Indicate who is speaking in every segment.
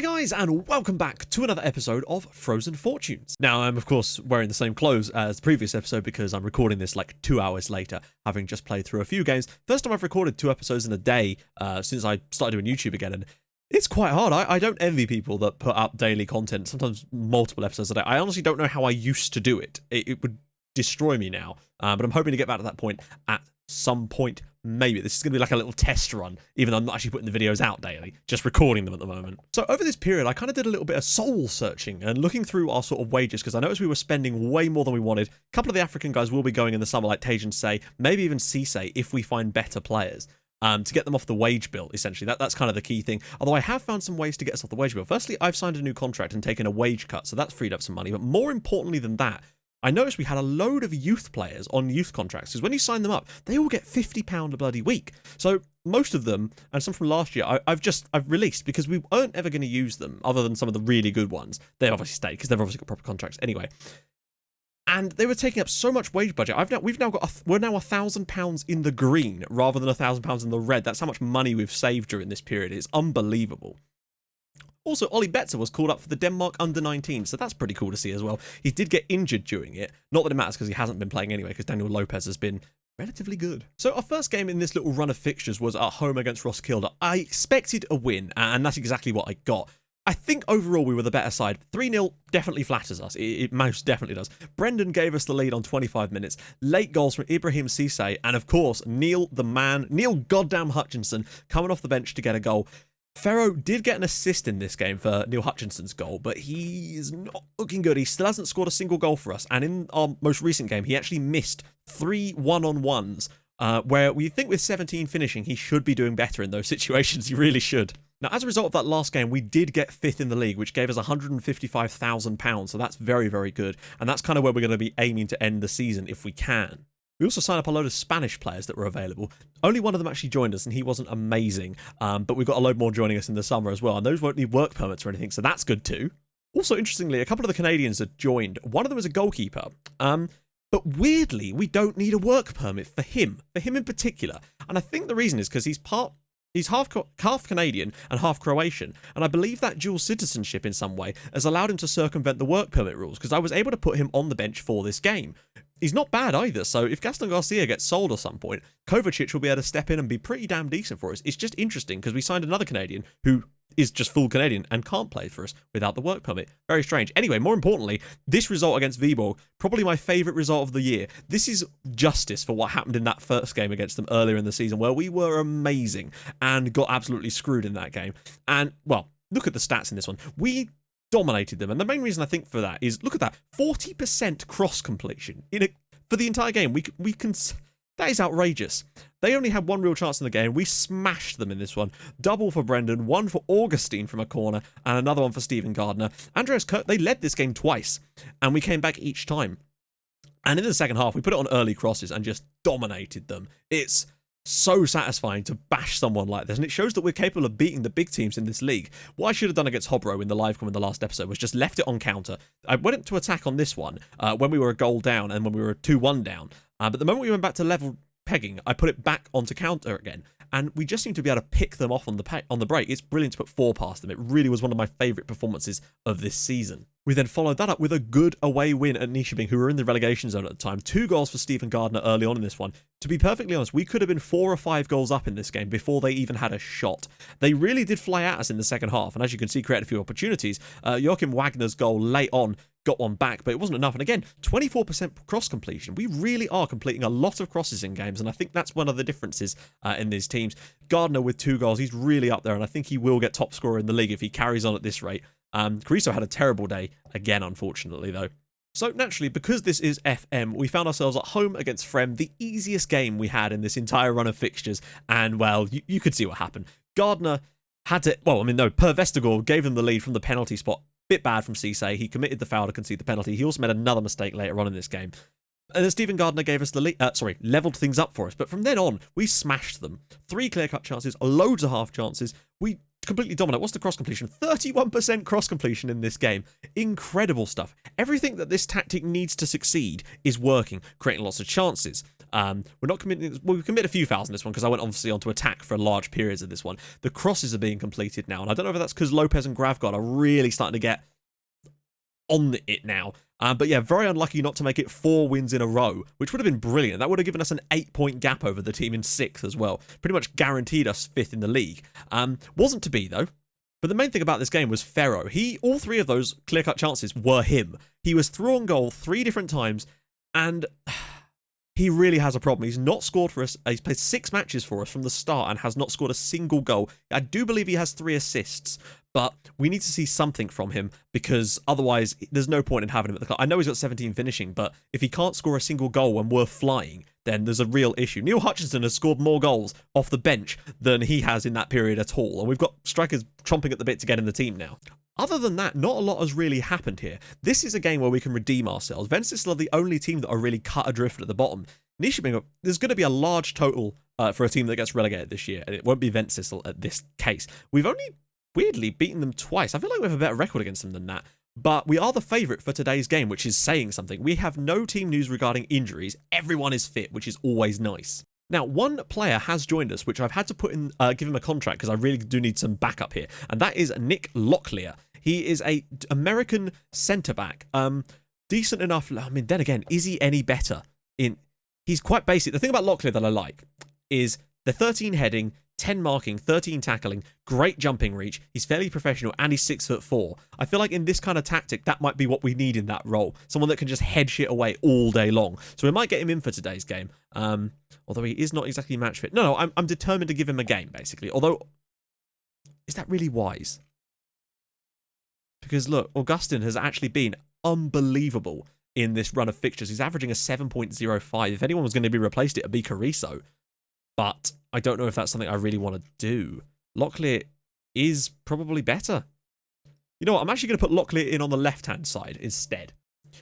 Speaker 1: Hi guys, and welcome back to another episode of Frozen Fortunes. Now, I'm of course wearing the same clothes as the previous episode because I'm recording this like 2 hours later, having just played through a few games. First time I've recorded 2 episodes in a day since I started doing YouTube again, and it's quite hard. I don't envy people that put up daily content, sometimes multiple episodes a day. I honestly don't know how I used to do it. It would destroy me now, but I'm hoping to get back to that point at some point. Maybe this is going to be like a little test run, even though I'm not actually putting the videos out daily, just recording them at the moment. So over this period, I kind of did a little bit of soul searching and looking through our sort of wages, because I noticed we were spending way more than we wanted. A couple of the African guys will be going in the summer, like Tej and Say, maybe even Cisse, if we find better players. To get them off the wage bill, essentially. That's kind of the key thing. Although I have found some ways to get us off the wage bill. Firstly, I've signed a new contract and taken a wage cut, so that's freed up some money. But more importantly than that, I noticed we had a load of youth players on youth contracts, because when you sign them up, they all get £50 a bloody week. So most of them, and some from last year, I've released because we weren't ever going to use them, other than some of the really good ones. They obviously stayed because they've obviously got proper contracts anyway. And they were taking up so much wage budget. we're now £1,000 in the green rather than £1,000 in the red. That's how much money we've saved during this period. It's unbelievable. Also, Ollie Betzer was called up for the Denmark under-19, so that's pretty cool to see as well. He did get injured during it. Not that it matters because he hasn't been playing anyway, because Daniel Lopez has been relatively good. So our first game in this little run of fixtures was at home against Roskilde. I expected a win, and that's exactly what I got. I think overall we were the better side. 3-0 definitely flatters us. It most definitely does. Brendan gave us the lead on 25 minutes. Late goals from Ibrahim Cisse, and of course, Neil goddamn Hutchinson coming off the bench to get a goal. Ferro did get an assist in this game for Neil Hutchinson's goal, but he is not looking good. He still hasn't scored a single goal for us, and in our most recent game, he actually missed 3 one-on-ones, where we think with 17 finishing, he should be doing better in those situations. He really should. Now, as a result of that last game, we did get 5th in the league, which gave us £155,000, so that's very, very good, and that's kind of where we're going to be aiming to end the season if we can. We also signed up a load of Spanish players that were available. Only one of them actually joined us, and he wasn't amazing. But we've got a load more joining us in the summer as well, and those won't need work permits or anything, so that's good too. Also, interestingly, a couple of the Canadians that joined. One of them is a goalkeeper. But weirdly, we don't need a work permit for him in particular. And I think the reason is because he's half Canadian and half Croatian, and I believe that dual citizenship in some way has allowed him to circumvent the work permit rules, because I was able to put him on the bench for this game. He's not bad either, so if Gaston Garcia gets sold at some point, Kovacic will be able to step in and be pretty damn decent for us. It's just interesting because we signed another Canadian who is just full Canadian and can't play for us without the work permit. Very strange. Anyway, more importantly, this result against Viborg, probably my favourite result of the year. This is justice for what happened in that first game against them earlier in the season, where we were amazing and got absolutely screwed in that game. And, well, look at the stats in this one. We dominated them, and the main reason I think for that is, look at that, 40% cross completion for the entire game. We can. That is outrageous. They only had one real chance in the game. We smashed them in this one. Double for Brendan, one for Augustine from a corner, and another one for Stephen Gardner. Andreas Kirk, they led this game twice, and we came back each time. And in the second half, we put it on early crosses and just dominated them. It's so satisfying to bash someone like this, and it shows that we're capable of beating the big teams in this league. What I should have done against Hobro in the live com in the last episode was just left it on counter. I went to attack on this one when we were a goal down and when we were 2-1 down, but the moment we went back to level pegging, I put it back onto counter again, and we just seem to be able to pick them off on the break. It's brilliant to put 4 past them. It really was one of my favourite performances of this season. We then followed that up with a good away win at Nyköping, who were in the relegation zone at the time. 2 goals for Stephen Gardner early on in this one. To be perfectly honest, we could have been 4 or 5 goals up in this game before they even had a shot. They really did fly at us in the second half, and as you can see, created a few opportunities. Joachim Wagner's goal late on got one back, but it wasn't enough. And again, 24% cross completion. We really are completing a lot of crosses in games, and I think that's one of the differences in these teams. Gardner with 2 goals, he's really up there, and I think he will get top scorer in the league if he carries on at this rate. Carrizo had a terrible day again, unfortunately, though. So naturally, because this is FM, we found ourselves at home against Frem, the easiest game we had in this entire run of fixtures, and well, you could see what happened. Gardner had to, Per Vestergaard gave them the lead from the penalty spot. Bit bad from Cisse. He committed the foul to concede the penalty. He also made another mistake later on in this game. And then Stephen Gardner gave us the lead, leveled things up for us. But from then on, we smashed them. 3 clear-cut chances, loads of half chances. We completely dominate. What's the cross completion? 31% cross completion in this game. Incredible stuff. Everything that this tactic needs to succeed is working, creating lots of chances. We're not committing. Well, we commit a few fouls in this one because I went obviously onto attack for large periods of this one. The crosses are being completed now, and I don't know if that's because Lopez and Gravgard are really starting to get on it now. But yeah, very unlucky not to make it 4 wins in a row, which would have been brilliant. That would have given us an 8-point gap over the team in 6th as well. Pretty much guaranteed us 5th in the league. Wasn't to be, though. But the main thing about this game was Ferro. All 3 of those clear-cut chances were him. He was through on goal 3 different times, and he really has a problem. He's not scored for us. He's played 6 matches for us from the start and has not scored a single goal. I do believe he has 3 assists, but we need to see something from him because otherwise there's no point in having him at the club. I know he's got 17 finishing, but if he can't score a single goal when we're flying, then there's a real issue. Neil Hutchinson has scored more goals off the bench than he has in that period at all, and we've got strikers chomping at the bit to get in the team now. Other than that, not a lot has really happened here. This is a game where we can redeem ourselves. Ventisl are the only team that are really cut adrift at the bottom. Nishibing, there's going to be a large total for a team that gets relegated this year, and it won't be Ventisl at this case. We've only weirdly beaten them twice. I feel like we have a better record against them than that. But we are the favourite for today's game, which is saying something. We have no team news regarding injuries. Everyone is fit, which is always nice. Now, one player has joined us, which I've had to put in, give him a contract because I really do need some backup here, and that is Nick Locklear. He is a American centre-back. Decent enough. I mean, then again, is he any better? He's quite basic. The thing about Locklear that I like is the 13 heading, 10 marking, 13 tackling, great jumping reach. He's fairly professional and he's 6'4". I feel like in this kind of tactic, that might be what we need in that role. Someone that can just head shit away all day long. So we might get him in for today's game. Although he is not exactly match fit. No, I'm determined to give him a game, basically. Although, is that really wise? Because look, Augustin has actually been unbelievable in this run of fixtures. He's averaging a 7.05. If anyone was going to be replaced, it would be Carrizo. But I don't know if that's something I really want to do. Locklear is probably better. You know what? I'm actually going to put Locklear in on the left-hand side instead.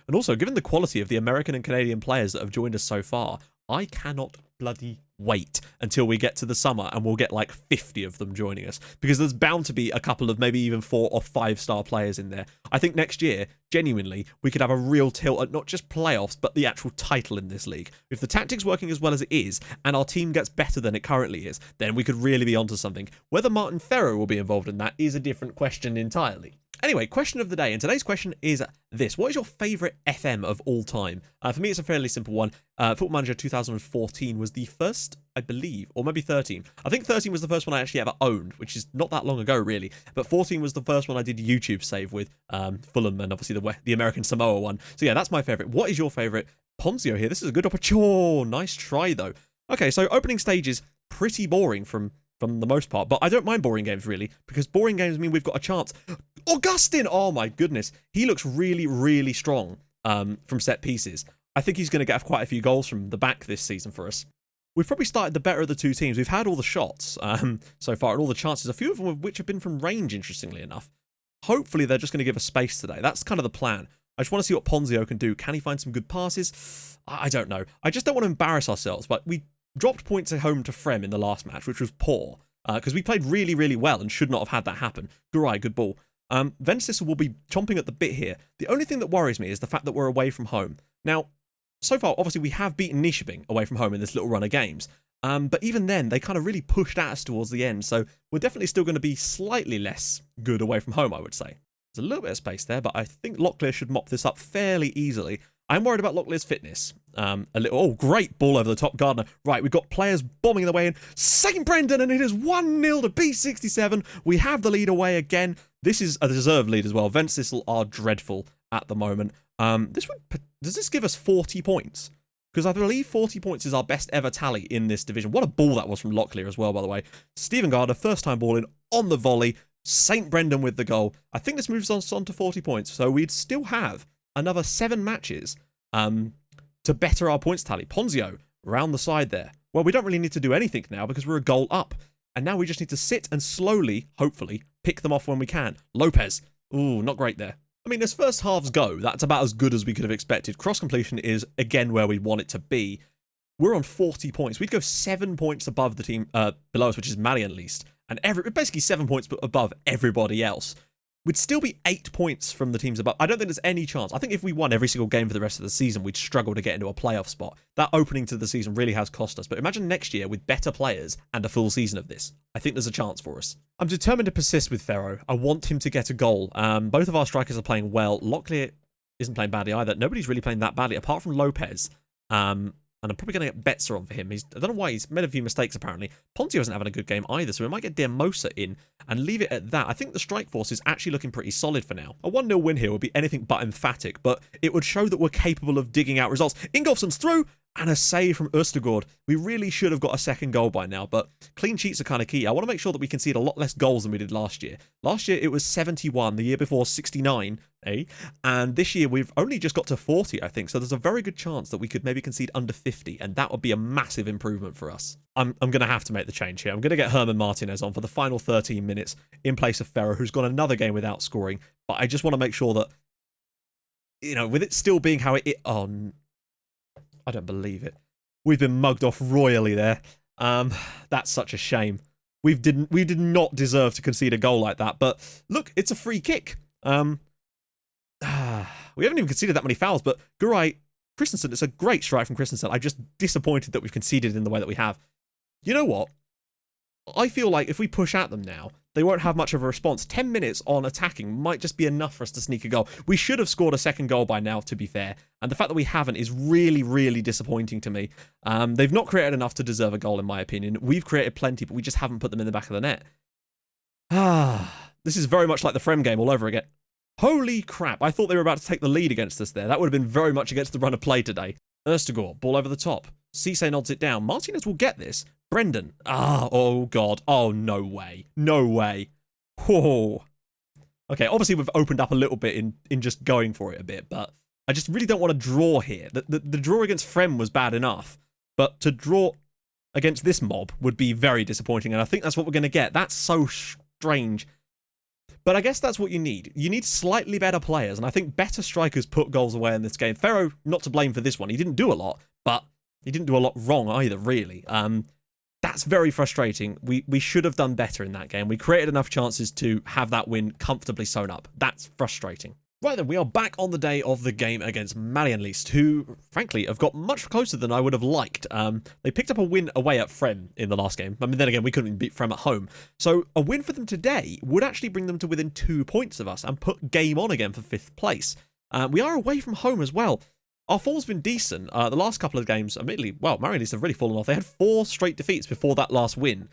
Speaker 1: And also, given the quality of the American and Canadian players that have joined us so far, I cannot bloody wait until we get to the summer and we'll get like 50 of them joining us, because there's bound to be a couple of maybe even 4 or 5-star players in there. I think next year, genuinely, we could have a real tilt at not just playoffs, but the actual title in this league. If the tactic's working as well as it is, and our team gets better than it currently is, then we could really be onto something. Whether Martin Ferro will be involved in that is a different question entirely. Anyway, question of the day, and today's question is this. What is your favourite FM of all time? For me, it's a fairly simple one. Football Manager 2014 was the first, I believe, or maybe 13. I think 13 was the first one I actually ever owned, which is not that long ago, really. But 14 was the first one I did YouTube save with, Fulham, and obviously the American Samoa one. So yeah, that's my favourite. What is your favourite? Ponzio here. This is a good opportunity. Oh, nice try, though. Okay, so opening stage is pretty boring from the most part, but I don't mind boring games, really, because boring games mean we've got a chance. Augustin! Oh my goodness. He looks really, really strong from set pieces. I think he's going to get quite a few goals from the back this season for us. We've probably started the better of the two teams. We've had all the shots so far and all the chances, a few of them of which have been from range, interestingly enough. Hopefully they're just going to give us space today. That's kind of the plan. I just want to see what Ponzio can do. Can he find some good passes? I don't know. I just don't want to embarrass ourselves, but we dropped points at home to Frem in the last match, which was poor, because we played really, really well and should not have had that happen. Gurai, good ball. Ventisl will be chomping at the bit here. The only thing that worries me is the fact that we're away from home. Now, so far, obviously, we have beaten Nishibing away from home in this little run of games. But even then, they kind of really pushed at us towards the end, so we're definitely still going to be slightly less good away from home, I would say. There's a little bit of space there, but I think Locklear should mop this up fairly easily. I'm worried about Locklear's fitness. Oh, great ball over the top, Gardner. Right, we've got players bombing the way in. St. Brendan, and it is 1-0 to B67. We have the lead away again. This is a deserved lead as well. Ventisl are dreadful at the moment. Does this give us 40 points? Because I believe 40 points is our best ever tally in this division. What a ball that was from Locklear as well, by the way. Stephen Gardner, first time ball in on the volley. St. Brendan with the goal. I think this moves us on to 40 points. So we'd still have another 7 matches to better our points tally. Ponzio, round the side there. Well, we don't really need to do anything now because we're a goal up. And now we just need to sit and slowly, hopefully, pick them off when we can. Lopez. Ooh, not great there. I mean, as first halves go, that's about as good as we could have expected. Cross completion is, again, where we want it to be. We're on 40 points. We'd go 7 points above the team below us, which is Mali at least. And basically 7 points above everybody else. we'd still be 8 points from the teams above. I don't think there's any chance. I think if we won every single game for the rest of the season, we'd struggle to get into a playoff spot. That opening to the season really has cost us. But imagine next year with better players and a full season of this. I think there's a chance for us. I'm determined to persist with Ferro. I want him to get a goal. Both of our strikers are playing well. Locklear isn't playing badly either. Nobody's really playing that badly apart from Lopez. And I'm probably going to get Betzer on for him. I don't know why, he's made a few mistakes apparently. Ponzio isn't having a good game either, so we might get Diamosa in and leave it at that. I think the strike force is actually looking pretty solid for now. A 1-0 win here would be anything but emphatic, but it would show that we're capable of digging out results. Ingolfsson's through, and a save from Østergaard. We really should have got a second goal by now, but clean sheets are kind of key. I want to make sure that we concede a lot less goals than we did last year. Last year it was 71, the year before 69, and this year we've only just got to 40, I think, so there's a very good chance that we could maybe concede under 50, and that would be a massive improvement for us. I'm going to have to make the change here. I'm going to get Herman Martinez on for the final 13 minutes in place of Ferro, who's gone another game without scoring, but I just want to make sure that, you know, with it still being how it... I don't believe it. We've been mugged off royally there. That's such a shame. We did not deserve to concede a goal like that. But look, it's a free kick. We haven't even conceded that many fouls. But Gurai Christensen, it's a great strike from Christensen. I'm just disappointed that we've conceded in the way that we have. You know what? I feel like if we push at them now, they won't have much of a response. 10 minutes on attacking might just be enough for us to sneak a goal. We should have scored a second goal by now, to be fair. And the fact that we haven't is really, really disappointing to me. They've not created enough to deserve a goal, in my opinion. We've created plenty, but we just haven't put them in the back of the net. This is very much like the Frem game all over again. Holy crap. I thought they were about to take the lead against us there. That would have been very much against the run of play today. Østergaard, ball over the top. Cisse nods it down. Martinez will get this. Brendan. Oh, God. Oh, no way. No way. Whoa. Okay, obviously we've opened up a little bit in just going for it a bit, but I just really don't want to draw here. The draw against Frem was bad enough, but to draw against this mob would be very disappointing, and I think that's what we're going to get. That's so strange. But I guess that's what you need. You need slightly better players, and I think better strikers put goals away in this game. Ferro, not to blame for this one. He didn't do a lot, but he didn't do a lot wrong either, really. That's very frustrating. We should have done better in that game. We created enough chances to have that win comfortably sewn up. That's frustrating. Right then, we are back on the day of the game against Marienlyst, who, frankly, have got much closer than I would have liked. They picked up a win away at Frem in the last game. I mean, then again, we couldn't even beat Frem at home. So a win for them today would actually bring them to within 2 points of us and put game on again for 5th place. We are away from home as well. Our form's been decent. The last couple of games, admittedly, well, Marienlyst have really fallen off. They had 4 straight defeats before that last win.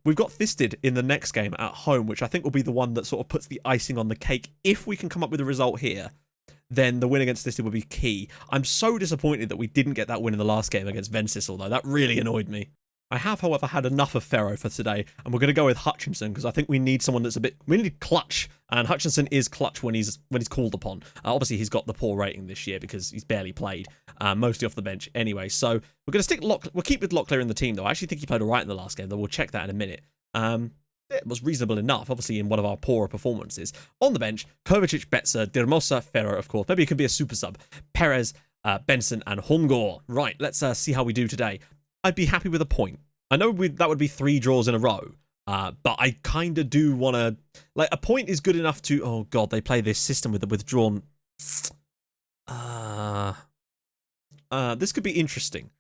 Speaker 1: We've got Thisted in the next game at home, which I think will be the one that sort of puts the icing on the cake. If we can come up with a result here, then the win against Thisted will be key. I'm so disappointed that we didn't get that win in the last game against Vencisel, though. That really annoyed me. I have, however, had enough of Ferro for today, and we're going to go with Hutchinson, because I think we need someone that's a bit... We need clutch, and Hutchinson is clutch when he's called upon. Obviously, he's got the poor rating this year because he's barely played, mostly off the bench anyway. So we're going to we'll keep with Locklear in the team, though. I actually think he played all right in the last game, though we'll check that in a minute. It was reasonable enough, obviously, in one of our poorer performances. On the bench, Kovacic, Betzer, Dirmosa, Ferro, of course. Maybe it could be a super sub. Perez, Benson, and Holmgård. Right, let's see how we do today. I'd be happy with a point. I know that would be 3 draws in a row, but I kind of do want to... Like, a point is good enough to... Oh, God, they play this system with the withdrawn... This could be interesting.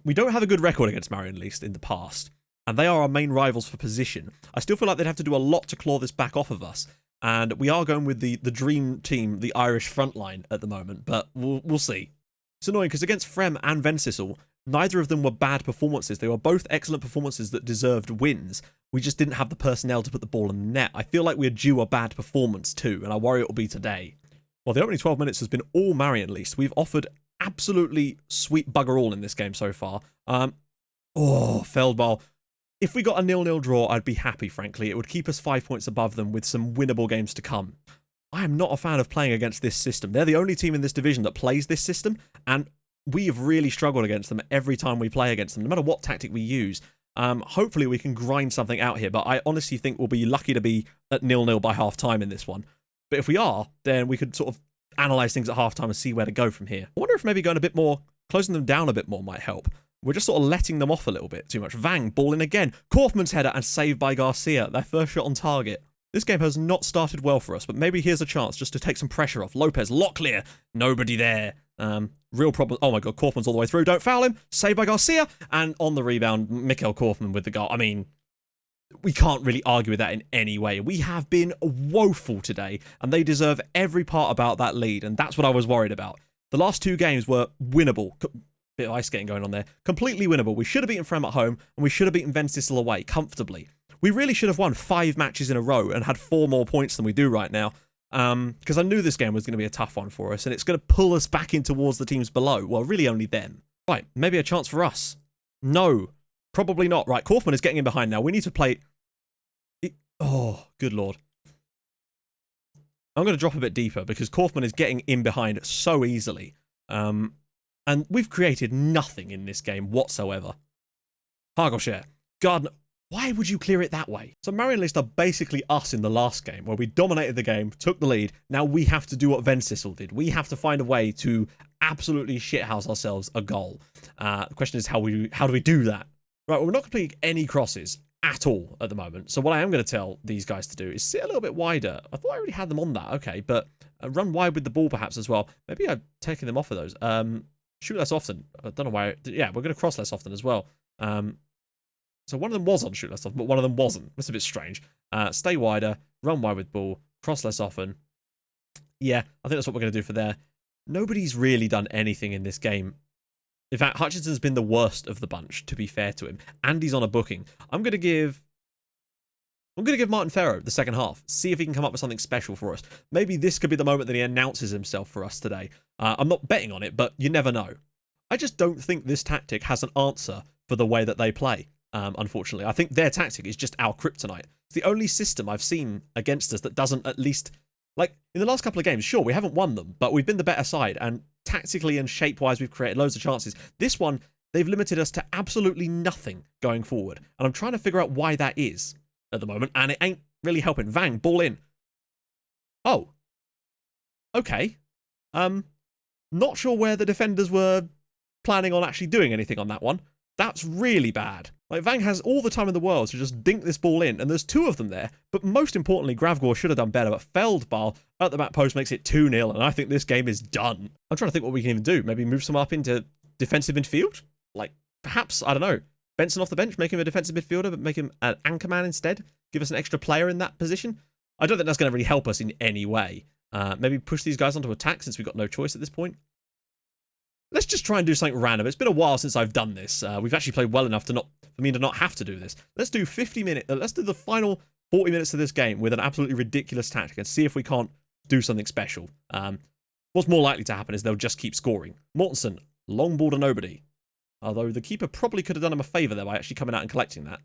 Speaker 1: We don't have a good record against Marienlyst in the past, and they are our main rivals for position. I still feel like they'd have to do a lot to claw this back off of us, and we are going with the dream team, the Irish front line at the moment, but we'll see. It's annoying, because against Frem and Vencisel, neither of them were bad performances. They were both excellent performances that deserved wins. We just didn't have the personnel to put the ball in the net. I feel like we're due a bad performance too, and I worry it will be today. Well, the opening 12 minutes has been all Marienlyst. We've offered absolutely sweet bugger all in this game so far. Feldball. If we got a 0-0 draw, I'd be happy, frankly. It would keep us 5 points above them with some winnable games to come. I am not a fan of playing against this system. They're the only team in this division that plays this system, and we have really struggled against them every time we play against them, no matter what tactic we use. Hopefully we can grind something out here, but I honestly think we'll be lucky to be at 0-0 by half-time in this one. But if we are, then we could sort of analyse things at half-time and see where to go from here. I wonder if maybe going a bit more, closing them down a bit more might help. We're just sort of letting them off a little bit too much. Vang, ball in again. Kaufman's header and saved by Garcia. Their first shot on target. This game has not started well for us, but maybe here's a chance just to take some pressure off. Lopez, Locklear, nobody there. Real problem. Oh my god, Kaufman's all the way through. Don't foul him. Saved by Garcia. And on the rebound, Mikkel Kaufman with the goal. I mean, we can't really argue with that in any way. We have been woeful today, and they deserve every part about that lead, and that's what I was worried about. The last 2 games were winnable. Bit of ice skating going on there. Completely winnable. We should have beaten Frem at home, and we should have beaten Ventistel away comfortably. We really should have won 5 matches in a row and had 4 more points than we do right now. Because I knew this game was going to be a tough one for us, and it's going to pull us back in towards the teams below. Well, really only them. Right, maybe a chance for us. No, probably not. Right, Kaufman is getting in behind now. We need to play... Oh, good lord. I'm going to drop a bit deeper because Kaufman is getting in behind so easily. And we've created nothing in this game whatsoever. Hargolshare. Gardner. Why would you clear it that way? So Marienlyst are basically us in the last game, where we dominated the game, took the lead. Now we have to do what Ventistel did. We have to find a way to absolutely shithouse ourselves a goal. The question is how do we do that? Right, well, we're not completing any crosses at all at the moment. So what I am going to tell these guys to do is sit a little bit wider. I thought I already had them on that. Okay, but run wide with the ball perhaps as well. Maybe I've taken them off of those. Shoot less often. I don't know why. Yeah, we're going to cross less often as well. So one of them was on shoot less often, but one of them wasn't. That's a bit strange. Stay wider, run wide with ball, cross less often. Yeah, I think that's what we're going to do for there. Nobody's really done anything in this game. In fact, Hutchinson's been the worst of the bunch, to be fair to him. Andy's on a booking. I'm going to give Martin Ferro the second half. See if he can come up with something special for us. Maybe this could be the moment that he announces himself for us today. I'm not betting on it, but you never know. I just don't think this tactic has an answer for the way that they play. Unfortunately, I think their tactic is just our kryptonite. It's the only system I've seen against us that doesn't at least, like in the last couple of games, sure, we haven't won them, but we've been the better side, and tactically and shape-wise, we've created loads of chances. This one, they've limited us to absolutely nothing going forward, and I'm trying to figure out why that is at the moment, and it ain't really helping. Vang, ball in. Oh. Okay. Not sure where the defenders were planning on actually doing anything on that one. That's really bad. Like, Vang has all the time in the world to just dink this ball in, and there's 2 of them there, but most importantly, Gravgor should have done better, but Feldball at the back post makes it 2-0, and I think this game is done. I'm trying to think what we can even do. Maybe move some up into defensive midfield? Like, perhaps, I don't know, Benson off the bench, make him a defensive midfielder, but make him an anchorman instead? Give us an extra player in that position? I don't think that's going to really help us in any way. Maybe push these guys onto attack since we've got no choice at this point. Let's just try and do something random. It's been a while since I've done this. We've actually played well enough for me to not have to do this. Let's do 50 minutes. Let's do the final 40 minutes of this game with an absolutely ridiculous tactic and see if we can't do something special. What's more likely to happen is they'll just keep scoring. Mortensen, long ball to nobody. Although the keeper probably could have done him a favour there by actually coming out and collecting that.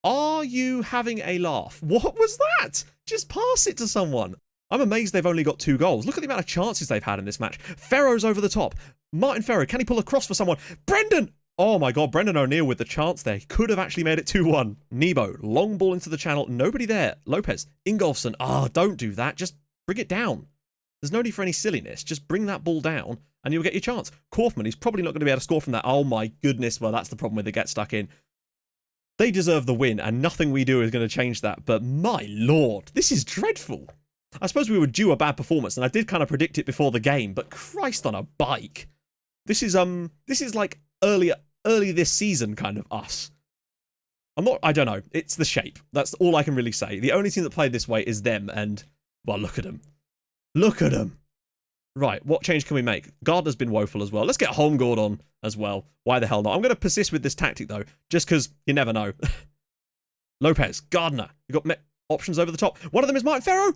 Speaker 1: Are you having a laugh? What was that? Just pass it to someone. I'm amazed they've only got 2 goals. Look at the amount of chances they've had in this match. Ferro's over the top. Martin Ferro, can he pull a cross for someone? Brendan! Oh my god, Brendan O'Neill with the chance there. He could have actually made it 2-1. Nebo, long ball into the channel. Nobody there. Lopez, Ingolfsson. Don't do that. Just bring it down. There's no need for any silliness. Just bring that ball down and you'll get your chance. Kaufman, he's probably not going to be able to score from that. Oh my goodness. Well, that's the problem with the get stuck in. They deserve the win and nothing we do is going to change that. But my lord, this is dreadful. I suppose we were due a bad performance, and I did kind of predict it before the game, but Christ on a bike. This is like early this season kind of us. I don't know. It's the shape. That's all I can really say. The only team that played this way is them, and, well, look at them. Look at them. Right, what change can we make? Gardner's been woeful as well. Let's get Holmgård on as well. Why the hell not? I'm going to persist with this tactic, though, just because you never know. Lopez, Gardner. You've got options over the top. One of them is Martin Ferro.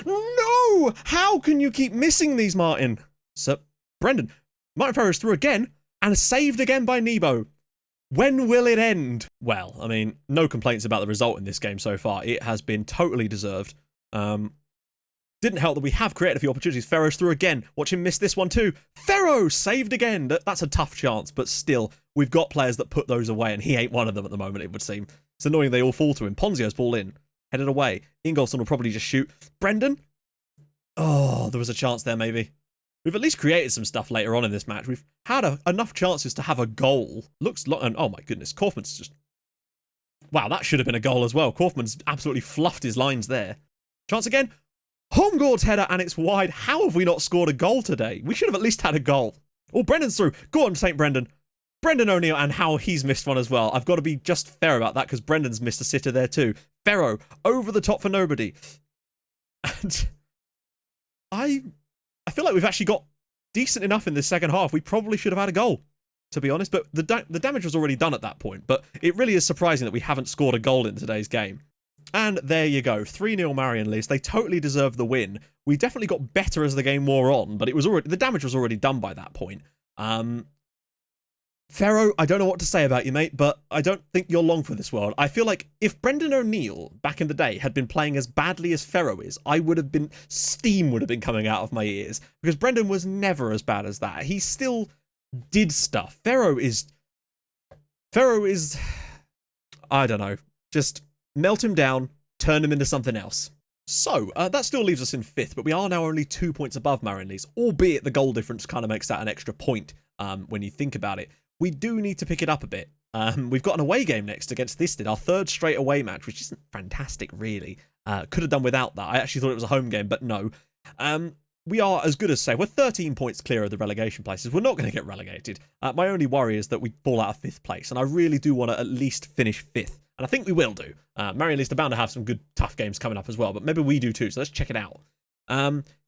Speaker 1: No! How can you keep missing these, Martin? So, Brendan. Martin Ferro's through again and saved again by Nebo. When will it end? Well, I mean, no complaints about the result in this game so far. It has been totally deserved. Didn't help that we have created a few opportunities. Ferro's through again. Watch him miss this one too. Ferro saved again. That's a tough chance, but still, we've got players that put those away, and he ain't one of them at the moment, it would seem. It's annoying they all fall to him. Ponzio's ball in. Headed away. Ingolfsson will probably just shoot. Brendan? Oh, there was a chance there, maybe. We've at least created some stuff later on in this match. We've had enough chances to have a goal. Looks like... Oh, my goodness. Kaufman's just... Wow, that should have been a goal as well. Kaufman's absolutely fluffed his lines there. Chance again. Holmgaard's header, and it's wide. How have we not scored a goal today? We should have at least had a goal. Oh, Brendan's through. Go on, St. Brendan. Brendan O'Neill, and how he's missed one as well. I've got to be just fair about that because Brendan's missed a sitter there too. Ferro, over the top for nobody. And I feel like we've actually got decent enough in this second half. We probably should have had a goal, to be honest. But the damage was already done at that point. But it really is surprising that we haven't scored a goal in today's game. And there you go, 3-0 Marion Lease. They totally deserved the win. We definitely got better as the game wore on, but the damage was already done by that point. Ferro, I don't know what to say about you, mate, but I don't think you're long for this world. I feel like if Brendan O'Neill back in the day had been playing as badly as Ferro is, steam would have been coming out of my ears, because Brendan was never as bad as that. He still did stuff. Ferro is, I don't know, just melt him down, turn him into something else. So, that still leaves us in 5th, but we are now only 2 points above Marion Lease, albeit the goal difference kind of makes that an extra point when you think about it. We do need to pick it up a bit. We've got an away game next against Thisted, our 3rd straight away match, which isn't fantastic, really. Could have done without that. I actually thought it was a home game, but no. We are as good as safe. We're 13 points clear of the relegation places. We're not going to get relegated. My only worry is that we fall out of 5th place, and I really do want to at least finish 5th. And I think we will do. Marion Lease are bound to have some good, tough games coming up as well, but maybe we do too, so let's check it out.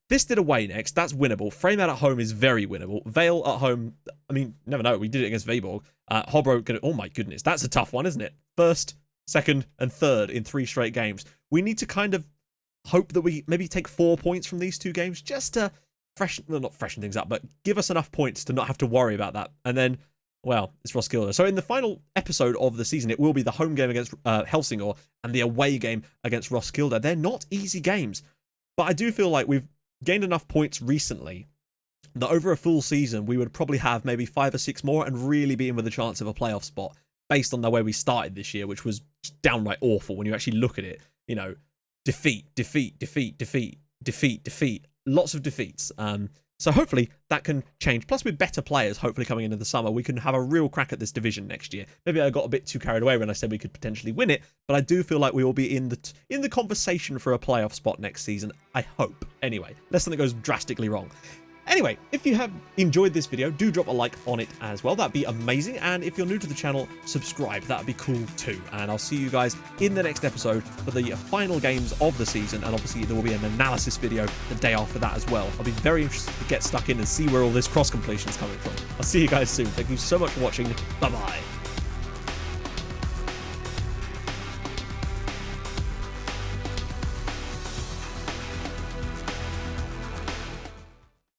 Speaker 1: Thisted away next. That's winnable. Frameout at home is very winnable. Vale at home, I mean, never know. We did it against Viborg. Hobro, oh my goodness, that's a tough one, isn't it? 1st, 2nd, and 3rd in 3 straight games. We need to kind of hope that we maybe take 4 points from these 2 games just to not freshen things up, but give us enough points to not have to worry about that. And then, well, it's Roskilde. So in the final episode of the season, it will be the home game against Helsingør and the away game against Roskilde. They're not easy games, but I do feel like we've gained enough points recently that over a full season, we would probably have maybe 5 or 6 more and really be in with a chance of a playoff spot based on the way we started this year, which was downright awful when you actually look at it. You know, defeat, lots of defeats. So hopefully that can change. Plus with better players, hopefully coming into the summer, we can have a real crack at this division next year. Maybe I got a bit too carried away when I said we could potentially win it, but I do feel like we will be in the conversation for a playoff spot next season. I hope. Anyway, unless something goes drastically wrong. Anyway, if you have enjoyed this video, do drop a like on it as well. That'd be amazing. And if you're new to the channel, subscribe. That'd be cool too. And I'll see you guys in the next episode for the final games of the season. And obviously there will be an analysis video the day after that as well. I'll be very interested to get stuck in and see where all this cross completion is coming from. I'll see you guys soon. Thank you so much for watching. Bye-bye.